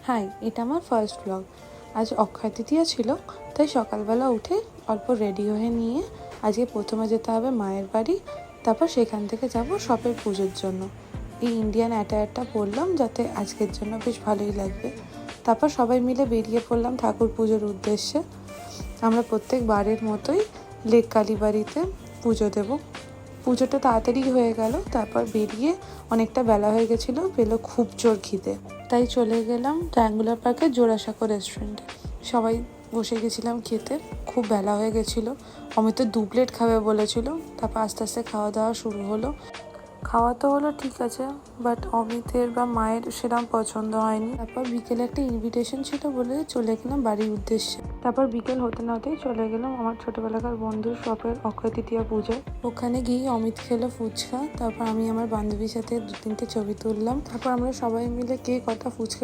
High, এটা আমার first blog. আজ অক্ষয় তৃতীয়া ছিল, তাই সকালবেলা উঠে অল্প রেডি হয়ে নিয়ে আজকে প্রথমে যেতে হবে মায়ের বাড়ি, তারপর সেখান থেকে যাব শপের পুজোর জন্য। এই ইন্ডিয়ান অ্যাটায়ারটা পরলাম যাতে আজকের জন্য বেশ ভালোই লাগবে। তারপর সবাই মিলে বেরিয়ে পড়লাম ঠাকুর পুজোর উদ্দেশ্যে। আমরা প্রত্যেক বারের মতোই লেক কালীবাড়িতে পুজো দেব। পুজোটা তাড়াতাড়ি হয়ে গেল, তারপর বেরিয়ে অনেকটা বেলা হয়ে গেছিলো, পেলো খুব জোর খিদে, তাই চলে গেলাম ট্রায়াঙ্গুলার পার্কের জোড়াসাঁকো রেস্টুরেন্টে। সবাই বসে গেছিলাম খেতে, খুব বেলা হয়ে গেছিলো। অমিত তো 2 প্লেট খাবে বলেছিল। তারপর আস্তে আস্তে খাওয়া দাওয়া শুরু হলো। খাওয়া তো হলো ঠিক আছে, বাট অমিতের বা মায়ের সেরকম পছন্দ হয়নি। তারপর বিকেলে একটা ইনভিটেশন ছিল বলে চলে গেলাম বাড়ির উদ্দেশ্যে। তারপর বিকেল হতে না হতেই চলে গেলাম আমার ছোটোবেলাকার বন্ধুর শপের অক্ষয় তৃতীয়া পুজোয়। ওখানে গিয়ে অমিত খেলো ফুচকা, তারপর আমি আমার বান্ধবীর সাথে 2-3টে ছবি তুললাম। তারপর আমরা সবাই মিলে কে কটা ফুচকা